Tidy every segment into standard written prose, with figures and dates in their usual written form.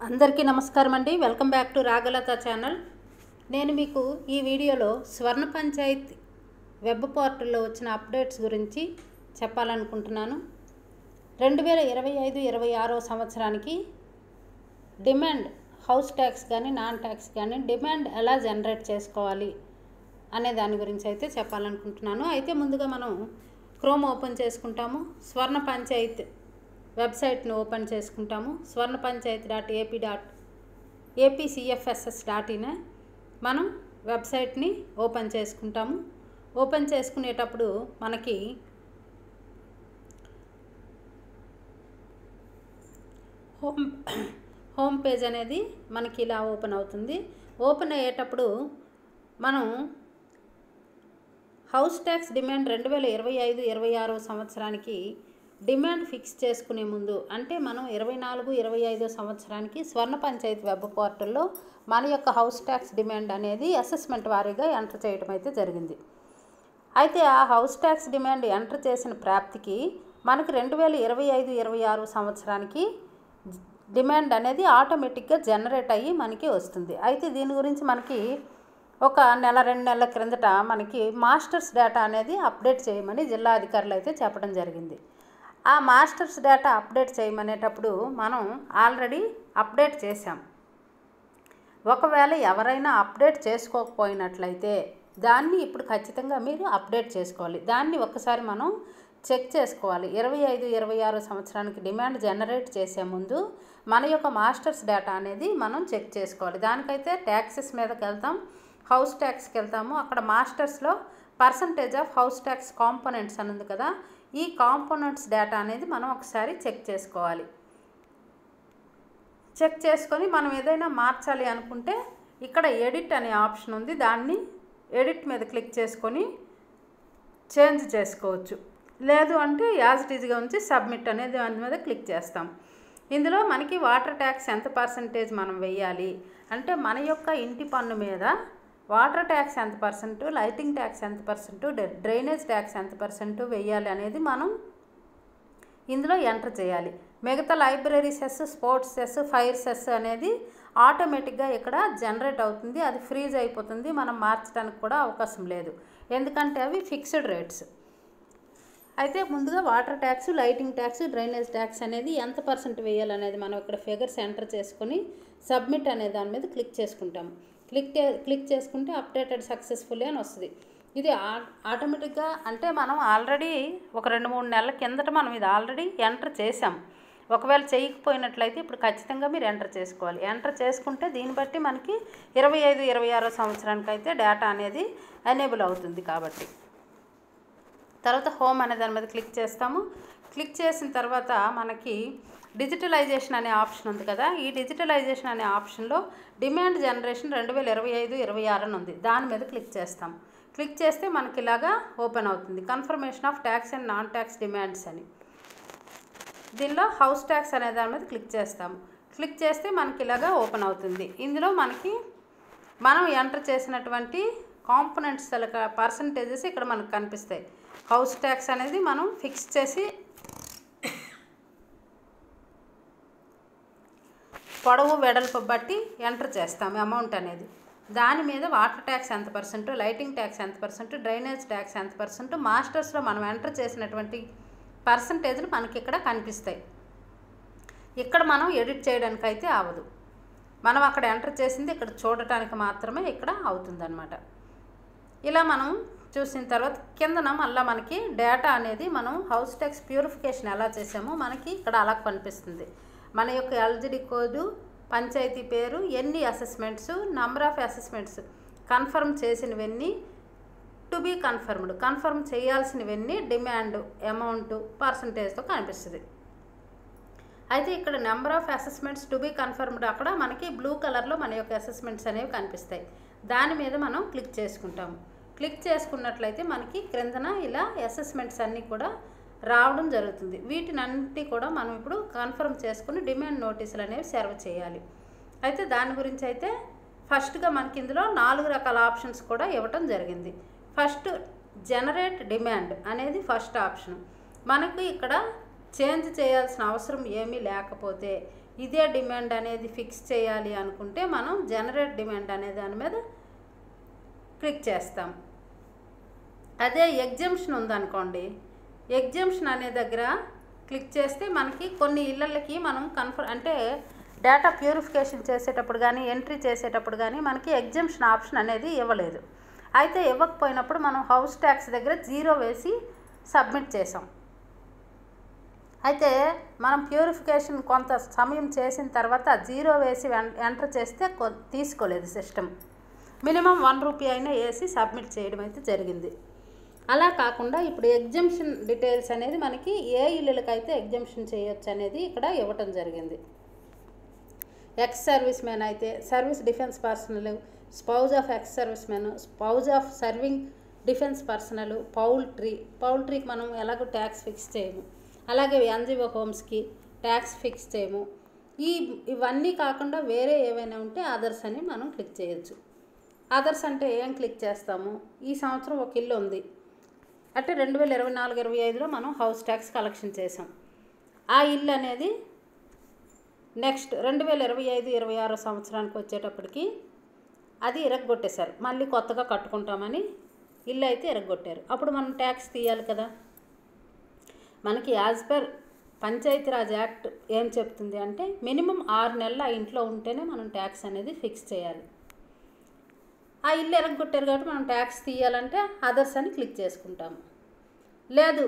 అందరికీ నమస్కారం అండి. Welcome back to Ragalatha channel. నేను మీకు ఈ వీడియోలో స్వర్ణ పంచాయత్ వెబ్ పోర్టల్లో వచ్చిన అప్డేట్స్ గురించి చెప్పాలనుకుంటున్నాను. 2025-26 సంవత్సరానికి డిమాండ్ హౌస్ ట్యాక్స్ కానీ నాన్ ట్యాక్స్ కానీ డిమాండ్ ఎలా జనరేట్ చేసుకోవాలి అనే దాని గురించి అయితే చెప్పాలనుకుంటున్నాను. అయితే ముందుగా మనం క్రోమ్ ఓపెన్ చేసుకుంటాము. స్వర్ణ పంచాయత్ వెబ్సైట్ను ఓపెన్ చేసుకుంటాము. స్వర్ణ పంచాయత్ .apcfss.in మనం వెబ్సైట్ని ఓపెన్ చేసుకుంటాము. ఓపెన్ చేసుకునేటప్పుడు మనకి హోమ్ పేజ్ అనేది మనకి ఇలా ఓపెన్ అవుతుంది. ఓపెన్ అయ్యేటప్పుడు మనం హౌస్ ట్యాక్స్ డిమాండ్ 2025-26 సంవత్సరానికి డిమాండ్ ఫిక్స్ చేసుకునే ముందు అంటే మనం 24-25 సంవత్సరానికి స్వర్ణ పంచాయత్ వెబ్ పోర్టల్లో మన యొక్క హౌస్ ట్యాక్స్ డిమాండ్ అనేది అసెస్మెంట్ వారీగా ఎంటర్ చేయడం అయితే జరిగింది. అయితే ఆ హౌస్ ట్యాక్స్ డిమాండ్ ఎంటర్ చేసిన ప్రాప్తికి మనకి 2025-26 సంవత్సరానికి డిమాండ్ అనేది ఆటోమేటిక్గా జనరేట్ అయ్యి మనకి వస్తుంది. అయితే దీని గురించి మనకి ఒక నెల 2 నెలల క్రిందట మనకి మాస్టర్స్ డేటా అనేది అప్డేట్ చేయమని జిల్లా అధికారులు అయితే చెప్పడం జరిగింది. ఆ మాస్టర్స్ డేటా అప్డేట్ చేయమనేటప్పుడు మనం ఆల్రెడీ అప్డేట్ చేసాం. ఒకవేళ ఎవరైనా అప్డేట్ చేసుకోకపోయినట్లయితే దాన్ని ఇప్పుడు ఖచ్చితంగా మీరు అప్డేట్ చేసుకోవాలి. దాన్ని ఒక్కసారి మనం చెక్ చేసుకోవాలి. 25-26 సంవత్సరానికి డిమాండ్ జనరేట్ చేసే ముందు మన యొక్క మాస్టర్స్ డేటా అనేది మనం చెక్ చేసుకోవాలి. దానికైతే ట్యాక్సెస్ మీదకి వెళ్తాం, హౌస్ ట్యాక్స్కి వెళ్తాము. అక్కడ మాస్టర్స్లో percentage of house tax components అని ఉంది కదా, ఈ కాంపోనెంట్స్ డేటా అనేది మనం ఒకసారి చెక్ చేసుకోవాలి. చెక్ చేసుకొని మనం ఏదైనా మార్చాలి అనుకుంటే ఇక్కడ ఎడిట్ అనే ఆప్షన్ ఉంది. దాన్ని ఎడిట్ మీద క్లిక్ చేసుకొని చేంజ్ చేసుకోవచ్చు. లేదు అంటే యాజ్ ఇట్ ఈజ్గా ఉంచి సబ్మిట్ అనేది దాని మీద క్లిక్ చేస్తాం. ఇందులో మనకి వాటర్ ట్యాక్స్ ఎంత పర్సంటేజ్ మనం వెయ్యాలి అంటే మన యొక్క ఇంటి పన్ను మీద వాటర్ ట్యాక్స్ ఎంత పర్సెంట్, లైటింగ్ ట్యాక్స్ ఎంత పర్సెంట్, డ్రైనేజ్ ట్యాక్స్ ఎంత పర్సెంట్ వెయ్యాలి అనేది మనం ఇందులో ఎంటర్ చేయాలి. మిగతా library cess, sports cess, fire cess అనేది ఆటోమేటిక్గా ఇక్కడ జనరేట్ అవుతుంది. అది ఫ్రీజ్ అయిపోతుంది. మనం మార్చడానికి కూడా అవకాశం లేదు, ఎందుకంటే అవి ఫిక్స్డ్ రేట్స్. అయితే ముందుగా water tax, lighting tax, drainage tax అనేది ఎంత పర్సెంట్ వేయాలనేది మనం ఇక్కడ ఫిగర్స్ ఎంటర్ చేసుకొని సబ్మిట్ అనే దాని మీద క్లిక్ చేసుకుంటాము. క్లిక్ చేసుకుంటే అప్డేటెడ్ సక్సెస్ఫుల్లీ అని వస్తుంది. ఇది ఆటోమేటిక్గా అంటే మనం ఆల్రెడీ ఒక 2-3 నెలల కిందట మనం ఇది ఆల్రెడీ ఎంటర్ చేసాం. ఒకవేళ చేయకపోయినట్లయితే ఇప్పుడు ఖచ్చితంగా మీరు ఎంటర్ చేసుకోవాలి. ఎంటర్ చేసుకుంటే దీన్ని బట్టి మనకి 25-26 సంవత్సరానికి అయితే డేటా అనేది ఎనేబుల్ అవుతుంది. కాబట్టి తర్వాత హోమ్ అనే దాని మీద క్లిక్ చేస్తాము. క్లిక్ చేసిన తర్వాత మనకి డిజిటలైజేషన్ అనే ఆప్షన్ ఉంది కదా, ఈ డిజిటలైజేషన్ అనే ఆప్షన్లో డిమాండ్ జనరేషన్ 2025-26 అని ఉంది. దాని మీద క్లిక్ చేస్తాం. క్లిక్ చేస్తే మనకి ఇలాగా ఓపెన్ అవుతుంది. Confirmation of tax and non tax demands అని. దీనిలో హౌస్ ట్యాక్స్ అనే దాని మీద క్లిక్ చేస్తాము. క్లిక్ చేస్తే మనకి ఇలాగా ఓపెన్ అవుతుంది. ఇందులో మనకి మనం ఎంటర్ చేసినటువంటి కాంపోనెంట్స్ పర్సంటేజెస్ ఇక్కడ మనకు కనిపిస్తాయి. హౌస్ ట్యాక్స్ అనేది మనం ఫిక్స్ చేసి పొడవు వెడల్పు బట్టి ఎంటర్ చేస్తాము అమౌంట్ అనేది. దాని మీద వాటర్ ట్యాక్స్ ఎంత పర్సెంట్, లైటింగ్ ట్యాక్స్ ఎంత పర్సెంట్, డ్రైనేజ్ ట్యాక్స్ ఎంత పర్సెంట్, మాస్టర్స్లో మనం ఎంటర్ చేసినటువంటి పర్సంటేజ్లు మనకి ఇక్కడ కనిపిస్తాయి. ఇక్కడ మనం ఎడిట్ చేయడానికి అయితే అవ్వదు. మనం అక్కడ ఎంటర్ చేసింది ఇక్కడ చూడటానికి మాత్రమే ఇక్కడ అవుతుందన్నమాట. ఇలా మనం చూసిన తర్వాత కిందన మళ్ళీ మనకి డేటా అనేది మనం హౌస్ ట్యాక్స్ ప్యూరిఫికేషన్ ఎలా చేసామో మనకి ఇక్కడ అలా కనిపిస్తుంది. మన యొక్క ఎల్జిడి కోడ్, పంచాయతీ పేరు, ఎన్ని assessments, number of assessments confirm చేసినవన్నీ, టు బీ కన్ఫర్మ్ చేయాల్సినవన్నీ, డిమాండ్ అమౌంట్ పర్సంటేజ్తో కనిపిస్తుంది. అయితే ఇక్కడ number of assessments to be confirmed అక్కడ మనకి బ్లూ కలర్లో మన యొక్క అసెస్మెంట్స్ అనేవి కనిపిస్తాయి. దాని మీద మనం క్లిక్ చేసుకుంటాము. క్లిక్ చేసుకున్నట్లయితే మనకి క్రిందన ఇలా అసెస్మెంట్స్ అన్నీ కూడా రావడం జరుగుతుంది. వీటినన్నిటి కూడా మనం ఇప్పుడు కన్ఫర్మ్ చేసుకుని డిమాండ్ నోటీసులు అనేవి సర్వ్ చేయాలి. అయితే దాని గురించి అయితే ఫస్ట్గా మనకి ఇందులో 4 రకాల ఆప్షన్స్ కూడా ఇవ్వటం జరిగింది. ఫస్ట్ జనరేట్ డిమాండ్ అనేది ఫస్ట్ ఆప్షన్. మనకి ఇక్కడ చేంజ్ చేయాల్సిన అవసరం ఏమీ లేకపోతే ఇదే డిమాండ్ అనేది ఫిక్స్ చేయాలి అనుకుంటే మనం జనరేట్ డిమాండ్ అనే దాని మీద క్లిక్ చేస్తాం. అదే ఎగ్జంప్షన్ ఉందనుకోండి, ఎగ్జంప్షన్ అనే దగ్గర క్లిక్ చేస్తే మనకి కొన్ని ఇళ్ళకి మనం అంటే డేటా ప్యూరిఫికేషన్ చేసేటప్పుడు కానీ ఎంట్రీ చేసేటప్పుడు కానీ మనకి ఎగ్జంప్షన్ ఆప్షన్ అనేది ఇవ్వలేదు. అయితే ఇవ్వకపోయినప్పుడు మనం హౌస్ ట్యాక్స్ దగ్గర 0 వేసి సబ్మిట్ చేసాం. అయితే మనం ప్యూరిఫికేషన్ కొంత సమయం చేసిన తర్వాత 0 వేసి ఎంటర్ చేస్తే తీసుకోలేదు సిస్టమ్. మినిమం 1 రూపీ అయినా వేసి సబ్మిట్ చేయడం అయితే జరిగింది. అలా కాకుండా ఇప్పుడు ఎగ్జంప్షన్ డీటెయిల్స్ అనేది మనకి ఏ ఇళ్ళకైతే ఎగ్జంప్షన్ చేయొచ్చు అనేది ఇక్కడ ఇవ్వటం జరిగింది. ఎక్స్ సర్వీస్ మెన్ అయితే service defence personnel, spouse of ex service men, spouse of serving defence personnel, పౌల్ట్రీకి మనం ఎలాగో ట్యాక్స్ ఫిక్స్ చేయము, అలాగే ఎన్జిఓ హోమ్స్కి ట్యాక్స్ ఫిక్స్ చేయము. ఇవన్నీ కాకుండా వేరే ఏవైనా ఉంటే అదర్స్ అని మనం క్లిక్ చేయొచ్చు. అదర్స్ అంటే ఏం క్లిక్ చేస్తాము, ఈ సంవత్సరం ఒక ఇల్లు ఉంది అంటే 2024-25లో మనం హౌస్ ట్యాక్స్ కలెక్షన్ చేసాం. ఆ ఇల్లు అనేది నెక్స్ట్ 2025-26 సంవత్సరానికి వచ్చేటప్పటికి అది ఇరగొట్టేశారు. మళ్ళీ కొత్తగా కట్టుకుంటామని ఇల్లు అయితే ఇరగొట్టారు. అప్పుడు మనం ట్యాక్స్ తీయాలి కదా. మనకి యాజ్ పర్ పంచాయతీరాజ్ యాక్ట్ ఏం చెప్తుంది అంటే మినిమం 6 నెలలు ఆ ఇంట్లో ఉంటేనే మనం ట్యాక్స్ అనేది ఫిక్స్ చేయాలి. ఆ ఇల్లు ఎరగొట్టారు కాబట్టి మనం ట్యాక్స్ తీయాలంటే అదర్స్ అని క్లిక్ చేసుకుంటాము. లేదు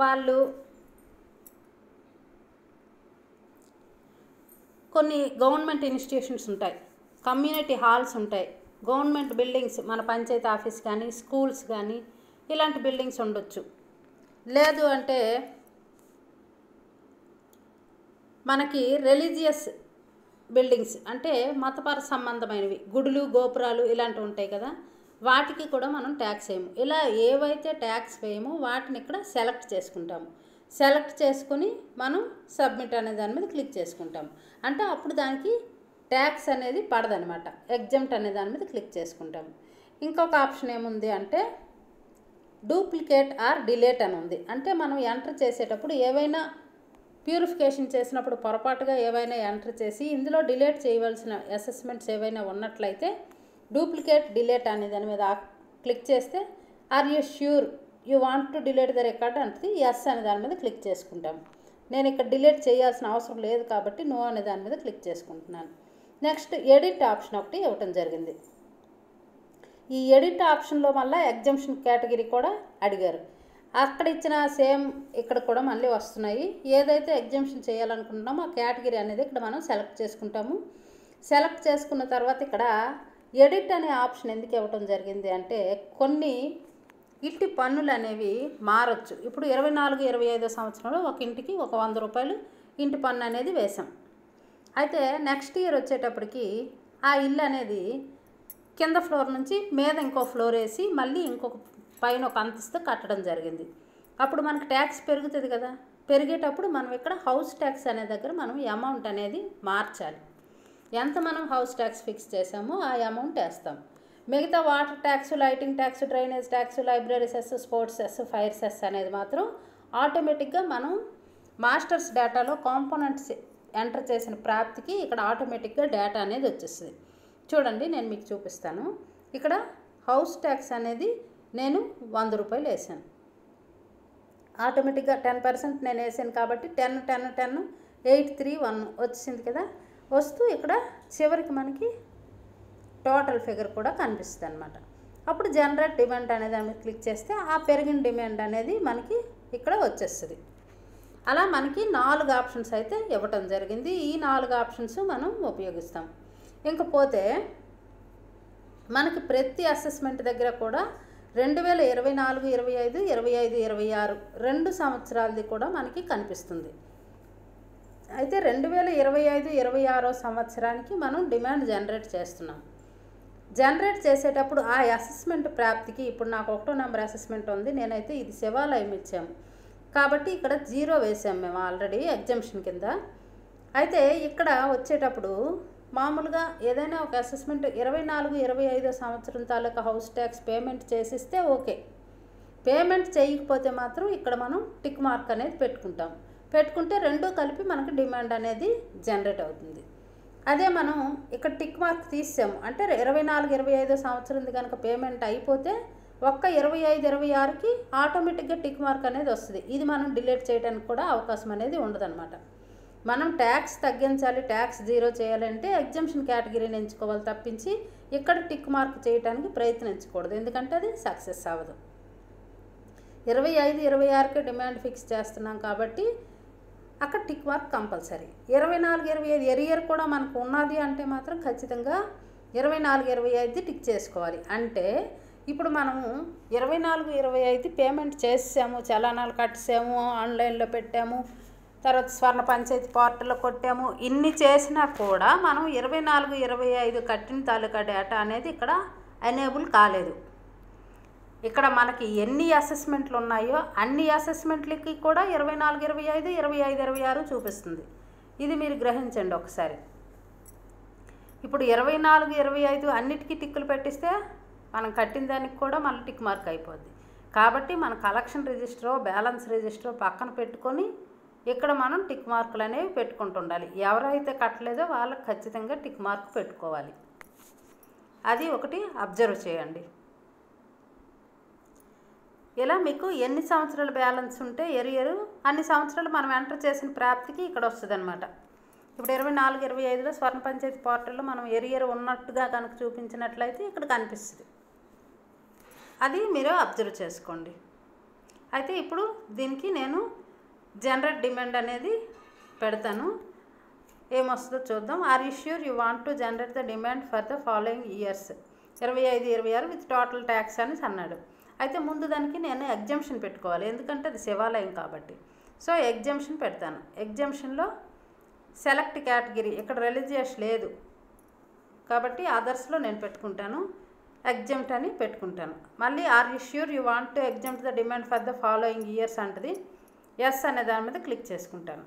వాళ్ళు కొన్ని గవర్నమెంట్ ఇన్స్టిట్యూషన్స్ ఉంటాయి, కమ్యూనిటీ హాల్స్ ఉంటాయి, గవర్నమెంట్ బిల్డింగ్స్ మన పంచాయతీ ఆఫీస్ కానీ స్కూల్స్ కానీ ఇలాంటి బిల్డింగ్స్ ఉండొచ్చు. లేదు అంటే మనకి రిలీజియస్ బిల్డింగ్స్ అంటే మతపర సంబంధమైనవి గుడులు గోపురాలు ఇలాంటివి ఉంటాయి కదా, వాటికి కూడా మనం ట్యాక్స్ వేయము. ఇలా ఏవైతే ట్యాక్స్ వేయమో వాటిని ఇక్కడ సెలెక్ట్ చేసుకుంటాము. సెలెక్ట్ చేసుకుని మనం సబ్మిట్ అనే దాని మీద క్లిక్ చేసుకుంటాము. అంటే అప్పుడు దానికి ట్యాక్స్ అనేది పడదనమాట. ఎగ్జంప్ట్ అనే దాని మీద క్లిక్ చేసుకుంటాము. ఇంకొక ఆప్షన్ ఏముంది అంటే డూప్లికేట్ ఆర్ డిలేట్ అని ఉంది. అంటే మనం ఎంటర్ చేసేటప్పుడు ఏవైనా ప్యూరిఫికేషన్ చేసినప్పుడు పొరపాటుగా ఏవైనా ఎంటర్ చేసి ఇందులో డిలేట్ చేయవలసిన అసెస్మెంట్స్ ఏవైనా ఉన్నట్లయితే డూప్లికేట్ డిలేట్ అనే దాని మీద క్లిక్ చేస్తే are you sure you want to delete the record అంటే ఎస్ అనే దాని మీద క్లిక్ చేసుకుంటాం. నేను ఇక్కడ డిలేట్ చేయాల్సిన అవసరం లేదు కాబట్టి నో అనే దాని మీద క్లిక్ చేసుకుంటున్నాను. నెక్స్ట్ ఎడిట్ ఆప్షన్ ఒకటి ఇవ్వటం జరిగింది. ఈ ఎడిట్ ఆప్షన్లో మళ్ళీ ఎగ్జంప్షన్ కేటగిరీ కూడా అడిగారు. అక్కడ ఇచ్చిన సేమ్ ఇక్కడ కూడా మళ్ళీ వస్తున్నాయి. ఏదైతే ఎగ్జంప్షన్ చేయాలనుకుంటున్నామో ఆ కేటగిరీ అనేది ఇక్కడ మనం సెలెక్ట్ చేసుకుంటాము. సెలెక్ట్ చేసుకున్న తర్వాత ఇక్కడ ఎడిట్ అనే ఆప్షన్ ఎందుకు ఇవ్వటం జరిగింది అంటే కొన్ని ఇంటి పన్నులు అనేవి మారచ్చు. ఇప్పుడు 24-25 సంవత్సరంలో ఒక ఇంటికి ఒక 100 రూపాయలు ఇంటి పన్ను అనేది వేసాం. అయితే నెక్స్ట్ ఇయర్ వచ్చేటప్పటికి ఆ ఇల్లు అనేది కింద ఫ్లోర్ నుంచి మీద ఇంకో ఫ్లోర్ వేసి మళ్ళీ ఇంకొక పైన ఒక అంతస్తు కట్టడం జరిగింది. అప్పుడు మనకు ట్యాక్స్ పెరుగుతుంది కదా. పెరిగేటప్పుడు మనం ఇక్కడ హౌస్ ట్యాక్స్ అనే దగ్గర మనం అమౌంట్ అనేది మార్చాలి. ఎంత మనం హౌస్ ట్యాక్స్ ఫిక్స్ చేసామో ఆ అమౌంట్ వేస్తాం. మిగతా water tax, lighting tax, drainage tax, library cess, sports cess, fire cess అనేది మాత్రం ఆటోమేటిక్గా మనం మాస్టర్స్ డేటాలో కాంపోనెంట్స్ ఎంటర్ చేసిన ప్రాప్తికి ఇక్కడ ఆటోమేటిక్గా డేటా అనేది వచ్చేస్తుంది. చూడండి నేను మీకు చూపిస్తాను. ఇక్కడ హౌస్ ట్యాక్స్ అనేది నేను 100 రూపాయలు వేసాను. ఆటోమేటిక్గా 10% నేను వేసాను కాబట్టి 10 831 వచ్చింది కదా. వస్తూ ఇక్కడ చివరికి మనకి టోటల్ ఫిగర్ కూడా కనిపిస్తుంది అనమాట. అప్పుడు జనరేట్ డిమాండ్ అనే దాని మీద క్లిక్ చేస్తే ఆ పెరిగిన డిమాండ్ అనేది మనకి ఇక్కడ వచ్చేస్తుంది. అలా మనకి 4 ఆప్షన్స్ అయితే ఇవ్వటం జరిగింది. ఈ 4 ఆప్షన్స్ మనం ఉపయోగిస్తాం. ఇంకపోతే మనకి ప్రతి అసెస్మెంట్ దగ్గర కూడా 2024-25, 25-26 2 సంవత్సరాలది కూడా మనకి కనిపిస్తుంది. అయితే 2025-26 సంవత్సరానికి మనం డిమాండ్ జనరేట్ చేస్తున్నాం. జనరేట్ చేసేటప్పుడు ఆ అసెస్మెంట్ ప్రాప్తికి ఇప్పుడు నాకు 1వ నెంబర్ అసెస్మెంట్ ఉంది. నేనైతే ఇది శివాలయం ఇచ్చాము కాబట్టి ఇక్కడ 0 వేసాము మేము ఆల్రెడీ ఎగ్జంప్షన్ కింద. అయితే ఇక్కడ వచ్చేటప్పుడు మామూలుగా ఏదైనా ఒక అసెస్మెంట్ 24-25 సంవత్సరం తాలూకా హౌస్ ట్యాక్స్ పేమెంట్ చేసిస్తే ఓకే. పేమెంట్ చేయకపోతే మాత్రం ఇక్కడ మనం టిక్ మార్క్ అనేది పెట్టుకుంటాం. పెట్టుకుంటే రెండూ కలిపి మనకి డిమాండ్ అనేది జనరేట్ అవుతుంది. అదే మనం ఇక్కడ టిక్ మార్క్ తీసాము అంటే 24-25 సంవత్సరం కనుక పేమెంట్ అయిపోతే ఒక్క 25-26కి ఆటోమేటిక్గా టిక్ మార్క్ అనేది వస్తుంది. ఇది మనం డిలీట్ చేయడానికి కూడా అవకాశం అనేది ఉండదన్నమాట. మనం ట్యాక్స్ తగ్గించాలి, ట్యాక్స్ జీరో చేయాలంటే ఎగ్జంప్షన్ కేటగిరీని ఎంచుకోవాలి తప్పించి ఇక్కడ టిక్ మార్క్ చేయడానికి ప్రయత్నించకూడదు, ఎందుకంటే అది సక్సెస్ అవ్వదు. 25-26కి డిమాండ్ ఫిక్స్ చేస్తున్నాం కాబట్టి అక్కడ టిక్ మార్క్ కంపల్సరీ. 24-25 ఎరియర్ కూడా మనకు ఉన్నది అంటే మాత్రం ఖచ్చితంగా 24-25 టిక్ చేసుకోవాలి. అంటే ఇప్పుడు మనము 24-25 పేమెంట్ చేసాము, చలానాలు కట్టాము, ఆన్లైన్లో పెట్టాము, తర్వాత స్వర్ణ పంచాయతీ పోర్టల్లో కొట్టాము, ఇన్ని చేసినా కూడా మనం 24-25 కట్టిన తాలూకా డేటా అనేది ఇక్కడ ఎనేబుల్ కాలేదు. ఇక్కడ మనకి ఎన్ని అసెస్మెంట్లు ఉన్నాయో అన్ని అసెస్మెంట్లకి కూడా 24-25, 25-26 చూపిస్తుంది. ఇది మీరు గ్రహించండి ఒకసారి. ఇప్పుడు 24-25 అన్నిటికీ టిక్కులు పెట్టిస్తే మనం కట్టిన దానికి కూడా మళ్ళీ టిక్ మార్క్ అయిపోద్ది. కాబట్టి మన కలెక్షన్ రిజిస్టరో బ్యాలెన్స్ రిజిస్టరో పక్కన పెట్టుకొని ఇక్కడ మనం టిక్ మార్కులు అనేవి పెట్టుకుంటుండాలి. ఎవరైతే కట్టలేదో వాళ్ళకి ఖచ్చితంగా టిక్ మార్క్ పెట్టుకోవాలి. అది ఒకటి అబ్జర్వ్ చేయండి. ఇలా మీకు ఎన్ని సంవత్సరాల బ్యాలెన్స్ ఉంటే ఎరియరు అన్ని సంవత్సరాలు మనం ఎంటర్ చేసిన ప్రాప్తికి ఇక్కడ వస్తుంది అనమాట. ఇప్పుడు 24-25లో స్వర్ణ పంచాయతీ పోర్టల్లో మనం ఎరియర్ ఉన్నట్టుగా కనుక చూపించినట్లయితే ఇక్కడ కనిపిస్తుంది. అది మీరు అబ్జర్వ్ చేసుకోండి. అయితే ఇప్పుడు దీనికి నేను జనరేట్ డిమాండ్ అనేది పెడతాను. ఏమొస్తుందో చూద్దాం. Are you sure you want to generate the demand for the following years 25-26 with total tax అని అన్నాడు. అయితే ముందు దానికి నేను ఎగ్జంప్షన్ పెట్టుకోవాలి, ఎందుకంటే అది శివాలయం కాబట్టి. సో ఎగ్జంప్షన్ పెడతాను. ఎగ్జంప్షన్లో సెలెక్ట్ కేటగిరీ ఇక్కడ రిలీజియస్ లేదు కాబట్టి అదర్స్లో నేను పెట్టుకుంటాను, ఎగ్జంప్ట్ అని పెట్టుకుంటాను. మళ్ళీ are you sure you want to exempt the demand for the following years అంటది. ఎస్ అనే దాని మీద క్లిక్ చేసుకుంటాను.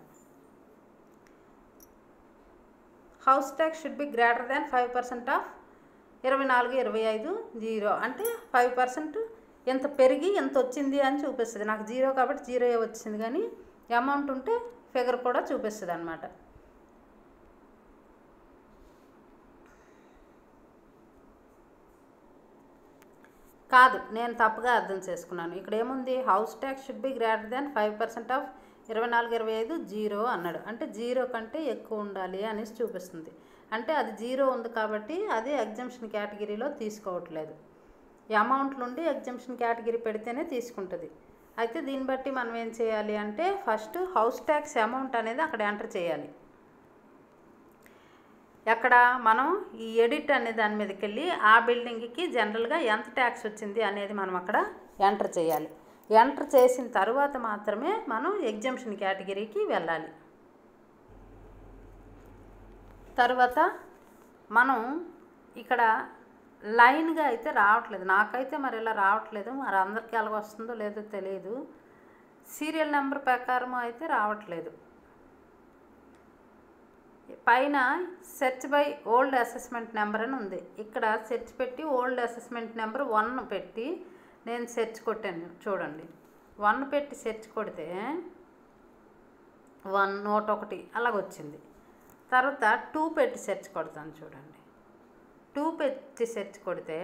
House tax should be greater than 5% of 24-25 zero అంటే 5% ఎంత పెరిగి ఎంత వచ్చింది అని చూపిస్తుంది. నాకు జీరో కాబట్టి జీరో వచ్చింది, కానీ అమౌంట్ ఉంటే ఫిగర్ కూడా చూపిస్తుంది అన్నమాట. కాదు, నేను తప్పుగా అర్థం చేసుకున్నాను. ఇక్కడ ఏముంది, house tax should be greater than 5% of 24-25 zero అన్నాడు. అంటే జీరో కంటే ఎక్కువ ఉండాలి అనేసి చూపిస్తుంది. అంటే అది జీరో ఉంది కాబట్టి అది ఎగ్జంప్షన్ కేటగిరీలో తీసుకోవట్లేదు. అమౌంట్ నుండి ఎగ్జంప్షన్ కేటగిరీ పెడితేనే తీసుకుంటుంది. అయితే దీన్ని బట్టి మనం ఏం చేయాలి అంటే ఫస్ట్ హౌస్ ట్యాక్స్ అమౌంట్ అనేది అక్కడ ఎంటర్ చేయాలి. ఎక్కడ మనం ఈ ఎడిట్ అనే దాని మీదకి వెళ్ళి ఆ బిల్డింగ్కి జనరల్గా ఎంత ట్యాక్స్ వచ్చింది అనేది మనం అక్కడ ఎంటర్ చేయాలి. ఎంటర్ చేసిన తర్వాత మాత్రమే మనం ఎగ్జంప్షన్ కేటగిరీకి వెళ్ళాలి. తర్వాత మనం ఇక్కడ లైన్గా అయితే రావట్లేదు, నాకైతే మరి ఇలా రావట్లేదు, మరి అందరికీ ఎలాగ వస్తుందో లేదో తెలియదు. సీరియల్ నెంబర్ ప్రకారం అయితే రావట్లేదు. పైన search by old assessment number అని ఉంది. ఇక్కడ సెర్చ్ పెట్టి ఓల్డ్ అసెస్మెంట్ నెంబర్ 1 పెట్టి నేను సెర్చ్ కొట్టాను చూడండి. 1 పెట్టి సెర్చ్ కొడితే 101 అలాగొచ్చింది. తర్వాత 2 పెట్టి సెర్చ్ కొడతాను చూడండి. 2 పెట్టి సెర్చ్ కొడితే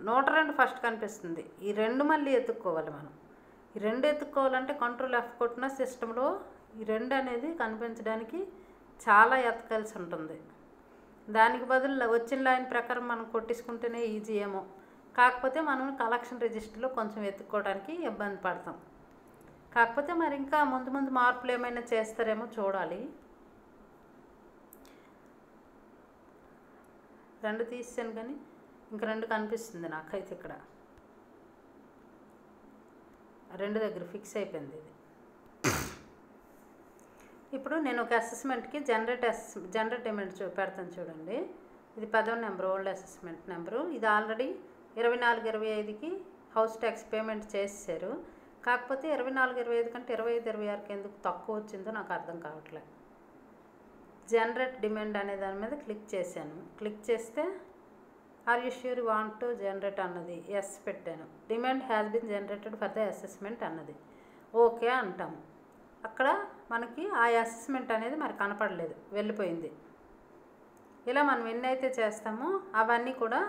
102 ఫస్ట్ కనిపిస్తుంది. ఈ 2 మళ్ళీ ఎత్తుక్కోవాలి మనం. ఈ 2 ఎత్తుక్కోవాలంటే కంట్రోల్ F కొట్టిన సిస్టంలో ఈ 2 అనేది కనిపించడానికి చాలా ఎతకాల్సి ఉంటుంది. దానికి బదులు వచ్చిన లైన్ ప్రకారం మనం కొట్టించుకుంటేనే ఈజీ ఏమో, కాకపోతే మనం కలెక్షన్ రిజిస్టర్లో కొంచెం ఎత్తుక్కోవడానికి ఇబ్బంది పడతాం. కాకపోతే మరి ఇంకా ముందు ముందు మార్పులు ఏమైనా చేస్తారేమో చూడాలి. 2 తీసాను కానీ ఇంకా 2 కనిపిస్తుంది నాకైతే. ఇక్కడ 2 దగ్గర ఫిక్స్ అయిపోయింది ఇది. ఇప్పుడు నేను ఒక అసెస్మెంట్కి జనరేట్ డిమాండ్ పెడతాను చూడండి. ఇది 10వ నెంబర్ ఓల్డ్ అసెస్మెంట్ నెంబరు. ఇది ఆల్రెడీ 24-25కి హౌస్ ట్యాక్స్ పేమెంట్ చేశారు. కాకపోతే 24-25 కంటే 25-26కి ఎందుకు తక్కువ వచ్చిందో నాకు అర్థం కావట్లేదు. జనరేట్ డిమాండ్ అనే దాని మీద క్లిక్ చేశాను. క్లిక్ చేస్తే are you sure want to generate అన్నది ఎస్ పెట్టాను. Demand has been generated for the assessment అన్నది. ఓకే అంటాము. అక్కడ మనకి ఆ అసెస్మెంట్ అనేది మరి కనపడలేదు, వెళ్ళిపోయింది. ఇలా మనం ఎన్నైతే చేస్తామో అవన్నీ కూడా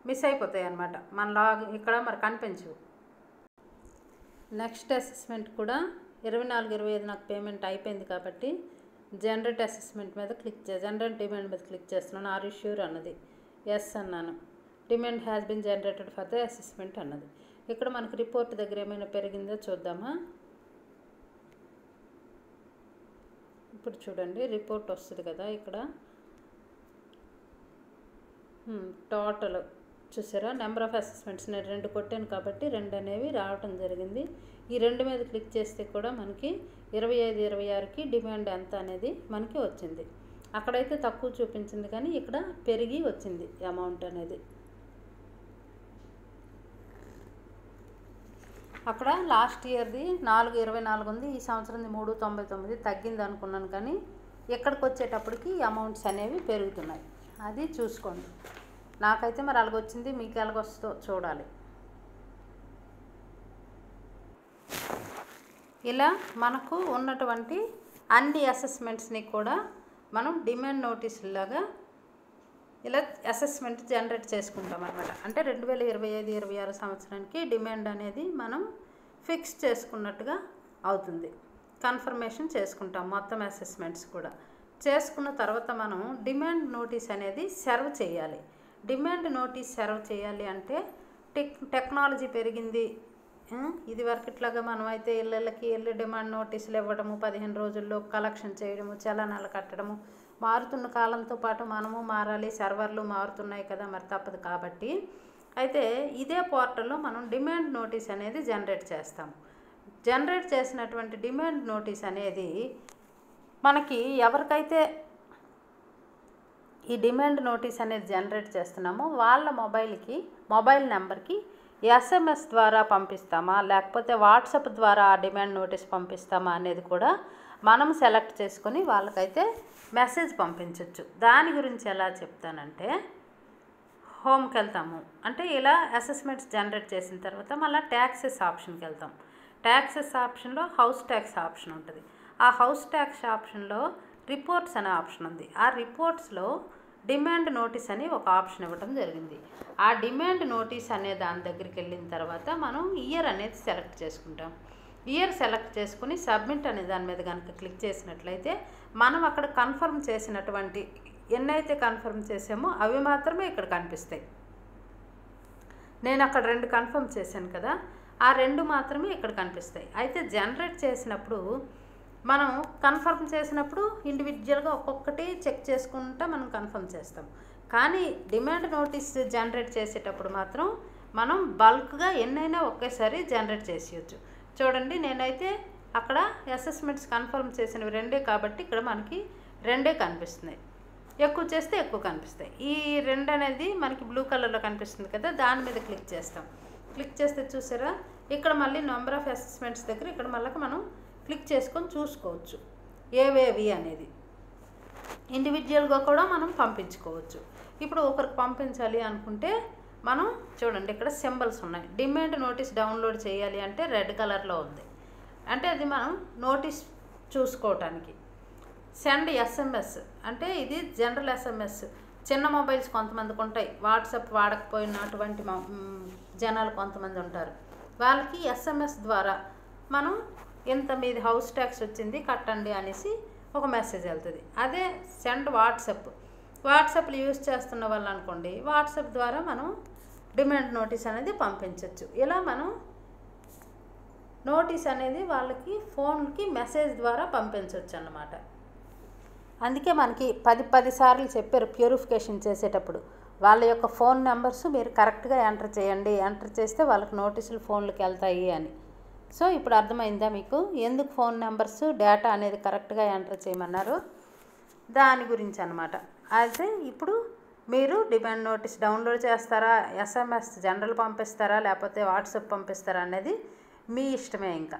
మిస్ అయిపోతాయి అన్నమాట. మన ఇక్కడ మరి కనిపించవు. నెక్స్ట్ అసెస్మెంట్ కూడా 24/25 నాకు పేమెంట్ అయిపోయింది కాబట్టి జనరేట్ అసెస్మెంట్ మీద జనరేట్ డిమాండ్ మీద క్లిక్ చేస్తున్నాను. ఆర్ యూ ష్యూర్ అన్నది, ఎస్ అన్నాను. Demand has been generated for the assessment అన్నది. ఇక్కడ మనకు రిపోర్ట్ దగ్గర ఏమైనా పెరిగిందో చూద్దామా. ఇప్పుడు చూడండి రిపోర్ట్ వస్తుంది కదా, ఇక్కడ టోటల్ చూసారా, నెంబర్ ఆఫ్ అసెస్మెంట్స్ నేను 2 కొట్టాను కాబట్టి 2 అనేవి రావటం జరిగింది. ఈ 2 మీద క్లిక్ చేస్తే కూడా మనకి 25-26కి డిమాండ్ ఎంత అనేది మనకి వచ్చింది. అక్కడైతే తక్కువ చూపించింది కానీ ఇక్కడ పెరిగి వచ్చింది అమౌంట్ అనేది. అక్కడ లాస్ట్ ఇయర్ది 4.24 ఉంది, ఈ సంవత్సరంది 3.99 తగ్గింది అనుకున్నాను. కానీ ఎక్కడికి వచ్చేటప్పటికి అమౌంట్స్ అనేవి పెరుగుతున్నాయి, అది చూసుకోండి. నాకైతే మరి అలాగొచ్చింది, మీకు ఎలాగొస్తుందో చూడాలి. ఇలా మనకు ఉన్నటువంటి అన్ని అసెస్మెంట్స్ని కూడా మనం డిమాండ్ నోటీసులాగా ఇలా అసెస్మెంట్ జనరేట్ చేసుకుంటాం అన్నమాట. అంటే 2025-26 సంవత్సరానికి డిమాండ్ అనేది మనం ఫిక్స్ చేసుకున్నట్టుగా అవుతుంది. కన్ఫర్మేషన్ చేసుకుంటాం మొత్తం అసెస్మెంట్స్ కూడా. చేసుకున్న తర్వాత మనం డిమాండ్ నోటీస్ అనేది సర్వ్ చేయాలి. డిమాండ్ నోటీస్ సర్వ్ చేయాలి అంటే టెక్నాలజీ పెరిగింది. ఇది వరకు ఇట్లాగా మనం అయితే ఇళ్ళకి వెళ్ళి డిమాండ్ నోటీసులు ఇవ్వడము, 15 రోజుల్లో కలెక్షన్ చేయడము, చలనాలు కట్టడము, మారుతున్న కాలంతో పాటు మనము మారాలి, సర్వర్లు మారుతున్నాయి కదా, మరి తప్పదు. కాబట్టి అయితే ఇదే పోర్టల్లో మనం డిమాండ్ నోటీస్ అనేది జనరేట్ చేస్తాము. జనరేట్ చేసినటువంటి డిమాండ్ నోటీస్ అనేది మనకి ఎవరికైతే ఈ డిమాండ్ నోటీస్ అనేది జనరేట్ చేస్తున్నామో వాళ్ళ మొబైల్ నెంబర్కి SMS ద్వారా పంపిస్తామా లేకపోతే వాట్సాప్ ద్వారా ఆ డిమాండ్ నోటీస్ పంపిస్తామా అనేది కూడా మనం సెలెక్ట్ చేసుకొని వాళ్ళకైతే మెసేజ్ పంపించవచ్చు. దాని గురించి ఎలా చెప్తానంటే, హోమ్కి వెళ్తాము. అంటే ఇలా అసెస్మెంట్స్ జనరేట్ చేసిన తర్వాత మళ్ళీ ట్యాక్సెస్ ఆప్షన్కి వెళ్తాం. ట్యాక్సెస్ ఆప్షన్లో హౌస్ ట్యాక్స్ ఆప్షన్ ఉంటుంది. ఆ హౌస్ ట్యాక్స్ ఆప్షన్లో రిపోర్ట్స్ అనే ఆప్షన్ ఉంది. ఆ రిపోర్ట్స్లో డిమాండ్ నోటీస్ అని ఒక ఆప్షన్ ఇవ్వడం జరిగింది. ఆ డిమాండ్ నోటీస్ అనే దాని దగ్గరికి వెళ్ళిన తర్వాత మనం ఇయర్ అనేది సెలెక్ట్ చేసుకుంటాం. ఇయర్ సెలెక్ట్ చేసుకుని సబ్మిట్ అనే దాని మీద కనుక క్లిక్ చేసినట్లయితే మనం అక్కడ కన్ఫర్మ్ చేసినటువంటి ఎన్నైతే కన్ఫర్మ్ చేసామో అవి మాత్రమే ఇక్కడ కనిపిస్తాయి. నేను అక్కడ 2 కన్ఫర్మ్ చేశాను కదా, ఆ 2 మాత్రమే ఇక్కడ కనిపిస్తాయి. అయితే జనరేట్ చేసినప్పుడు మనం కన్ఫర్మ్ చేసినప్పుడు ఇండివిజువల్గా ఒక్కొక్కటి చెక్ చేసుకుంటా మనం కన్ఫర్మ్ చేస్తాం. కానీ డిమాండ్ నోటీస్ జనరేట్ చేసేటప్పుడు మాత్రం మనం బల్క్గా ఎన్నైనా ఒకేసారి జనరేట్ చేసేయచ్చు. చూడండి నేనైతే అక్కడ అసెస్మెంట్స్ కన్ఫర్మ్ చేసినవి 2 కాబట్టి ఇక్కడ మనకి 2 కనిపిస్తున్నాయి. ఎక్కువ చేస్తే ఎక్కువ కనిపిస్తాయి. ఈ 2 అనేది మనకి బ్లూ కలర్లో కనిపిస్తుంది కదా, దాని మీద క్లిక్ చేస్తాం. క్లిక్ చేస్తే చూసారా ఇక్కడ మళ్ళీ నెంబర్ ఆఫ్ అసెస్మెంట్స్ దగ్గర ఇక్కడ మళ్ళీ మనం క్లిక్ చేసుకొని చూసుకోవచ్చు ఏవేవి అనేది. ఇండివిజువల్గా కూడా మనం పంపించుకోవచ్చు. ఇప్పుడు ఒకరికి పంపించాలి అనుకుంటే మనం చూడండి ఇక్కడ సింబల్స్ ఉన్నాయి. డిమాండ్ నోటీస్ డౌన్లోడ్ చేయాలి అంటే రెడ్ కలర్లో ఉంది, అంటే అది మనం నోటీస్ చూసుకోవటానికి. సెండ్ SMS అంటే ఇది జనరల్ SMS. చిన్న మొబైల్స్ కొంతమందికి ఉంటాయి, వాట్సాప్ వాడకపోయినటువంటి జనాలు కొంతమంది ఉంటారు. వాళ్ళకి SMS ద్వారా మనం ఇంత మీది హౌస్ ట్యాక్స్ వచ్చింది కట్టండి అనేసి ఒక మెసేజ్ వెళ్తుంది. అదే సెండ్ వాట్సాప్లు యూజ్ చేస్తున్న వాళ్ళు అనుకోండి, వాట్సాప్ ద్వారా మనం డిమాండ్ నోటీస్ అనేది పంపించవచ్చు. ఇలా మనం నోటీస్ అనేది వాళ్ళకి ఫోన్కి మెసేజ్ ద్వారా పంపించవచ్చు అన్నమాట. అందుకే మనకి 10 సార్లు చెప్పారు ప్యూరిఫికేషన్ చేసేటప్పుడు వాళ్ళ యొక్క ఫోన్ నెంబర్స్ మీరు కరెక్ట్గా ఎంటర్ చేయండి, ఎంటర్ చేస్తే వాళ్ళకి నోటీసులు ఫోన్లకు వెళ్తాయి అని. సో ఇప్పుడు అర్థమైందా మీకు ఎందుకు ఫోన్ నెంబర్స్ డేటా అనేది కరెక్ట్గా ఎంటర్ చేయమన్నారు, దాని గురించి అన్నమాట. అయితే ఇప్పుడు మీరు డిమాండ్ నోటీస్ డౌన్లోడ్ చేస్తారా, SMS జనరల్ పంపిస్తారా, లేకపోతే వాట్సాప్ పంపిస్తారా అనేది మీ ఇష్టమే. ఇంకా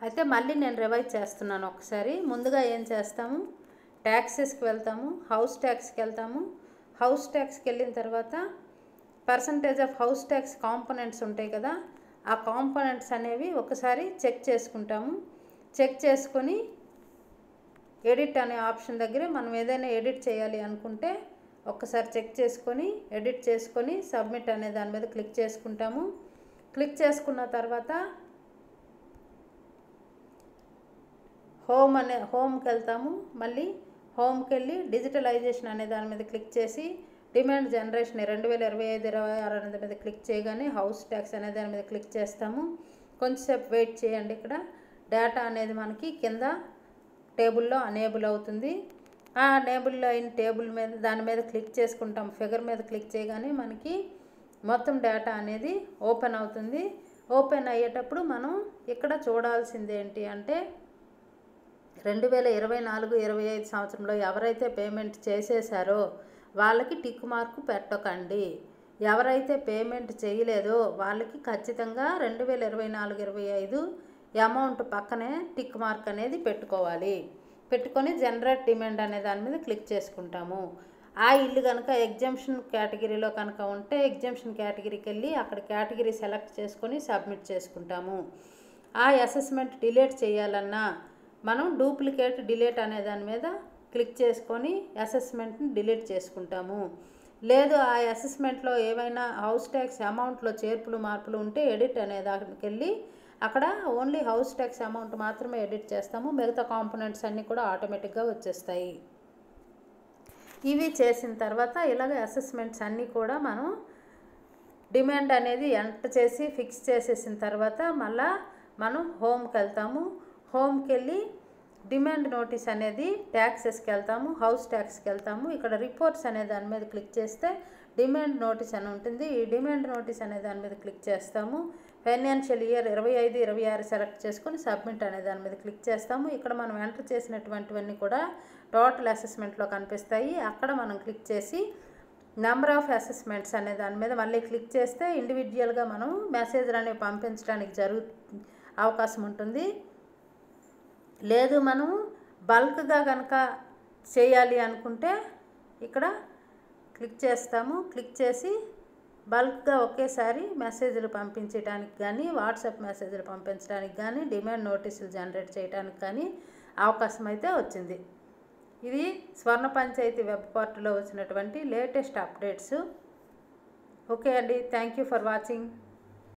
అయితే మళ్ళీ నేను రివైజ్ చేస్తున్నాను ఒకసారి. ముందుగా ఏం చేస్తాము, ట్యాక్సెస్కి వెళ్తాము, హౌస్ ట్యాక్స్కి వెళ్తాము. హౌస్ ట్యాక్స్కి వెళ్ళిన తర్వాత percentage of house tax components ఉంటాయి కదా, ఆ కాంపోనెంట్స్ అనేవి ఒకసారి చెక్ చేసుకుంటాము. చెక్ చేసుకొని ఎడిట్ అనే ఆప్షన్ దగ్గర మనం ఏదైనా ఎడిట్ చేయాలి అనుకుంటే ఒక్కసారి చెక్ చేసుకొని ఎడిట్ చేసుకొని సబ్మిట్ అనే దాని మీద క్లిక్ చేసుకుంటాము. క్లిక్ చేసుకున్న తర్వాత హోమ్కి వెళ్తాము. మళ్ళీ హోమ్కి వెళ్ళి డిజిటలైజేషన్ అనే దాని మీద క్లిక్ చేసి డిమాండ్ జనరేషన్ 2025-26 అనే మీద క్లిక్ చేయగానే హౌస్ ట్యాక్స్ అనే దాని మీద క్లిక్ చేస్తాము. కొంచెంసేపు వెయిట్ చేయండి. ఇక్కడ డేటా అనేది మనకి కింద టేబుల్లో అనేబుల్ అవుతుంది. ఆ అనేబుల్ అయిన టేబుల్ మీద దాని మీద క్లిక్ చేసుకుంటాం. ఫిగర్ మీద క్లిక్ చేయగానే మనకి మొత్తం డేటా అనేది ఓపెన్ అవుతుంది. ఓపెన్ అయ్యేటప్పుడు మనం ఇక్కడ చూడాల్సింది ఏంటి అంటే 2024-25 సంవత్సరంలో ఎవరైతే పేమెంట్ చేసేసారో వాళ్ళకి టిక్ మార్కు పెట్టకండి. ఎవరైతే పేమెంట్ చేయలేదో వాళ్ళకి ఖచ్చితంగా 2024-25 అమౌంట్ పక్కనే టిక్ మార్క్ అనేది పెట్టుకోవాలి. పెట్టుకొని జనరేట్ డిమాండ్ అనే దాని మీద క్లిక్ చేసుకుంటాము. ఆ ఇల్లు కనుక ఎగ్జామ్షన్ కేటగిరీలో కనుక ఉంటే ఎగ్జామ్షన్ కేటగిరీకి వెళ్ళి అక్కడ కేటగిరీ సెలెక్ట్ చేసుకొని సబ్మిట్ చేసుకుంటాము. ఆ అసెస్మెంట్ డిలీట్ చేయాలన్నా మనం డూప్లికేట్ డిలీట్ అనే దాని మీద క్లిక్ చేసుకొని అసెస్మెంట్ని డిలీట్ చేసుకుంటాము. లేదు ఆ అసెస్మెంట్లో ఏవైనా హౌస్ ట్యాక్స్ అమౌంట్లో చేర్పులు మార్పులు ఉంటే ఎడిట్ అనే దానికి వెళ్ళి అక్కడ ఓన్లీ హౌస్ ట్యాక్స్ అమౌంట్ మాత్రమే ఎడిట్ చేస్తాము. మిగతా కాంపోనెంట్స్ అన్నీ కూడా ఆటోమేటిక్గా వచ్చేస్తాయి. ఇవి చేసిన తర్వాత ఇలాగ అసెస్మెంట్స్ అన్నీ కూడా మనం డిమాండ్ అనేది ఎంటర్ చేసి ఫిక్స్ చేసేసిన తర్వాత మళ్ళీ మనం హోమ్కి వెళ్తాము. హోమ్కి వెళ్ళి డిమాండ్ నోటీస్ అనేది ట్యాక్సెస్కి వెళ్తాము. హౌస్ ట్యాక్స్కి వెళ్తాము. ఇక్కడ రిపోర్ట్స్ అనే దాని మీద క్లిక్ చేస్తే డిమాండ్ నోటీస్ అని ఉంటుంది. ఈ డిమాండ్ నోటీస్ అనే దాని మీద క్లిక్ చేస్తాము. ఫైనాన్షియల్ ఇయర్ 25-26 సెలెక్ట్ చేసుకొని సబ్మిట్ అనే దాని మీద క్లిక్ చేస్తాము. ఇక్కడ మనం ఎంటర్ చేసినటువంటివన్నీ కూడా టోటల్ అసెస్మెంట్లో కనిపిస్తాయి. అక్కడ మనం క్లిక్ చేసి నెంబర్ ఆఫ్ అసెస్మెంట్స్ అనే దాని మీద మళ్ళీ క్లిక్ చేస్తే ఇండివిజువల్గా మనం మెసేజ్లు అనేవి పంపించడానికి అవకాశం ఉంటుంది. లేదు మనం బల్క్గా కనుక చేయాలి అనుకుంటే ఇక్కడ క్లిక్ చేస్తాము. క్లిక్ చేసి బల్క్గా ఒకేసారి మెసేజ్లు పంపించడానికి కానీ వాట్సాప్ మెసేజ్లు పంపించడానికి కానీ డిమాండ్ నోటీసులు జనరేట్ చేయడానికి కానీ అవకాశం అయితే వచ్చింది. ఇది స్వర్ణ పంచాయతీ వెబ్ పోర్టల్లో వచ్చినటువంటి లేటెస్ట్ అప్డేట్స్. ఓకే అండి, థ్యాంక్ యూ ఫర్ వాచింగ్.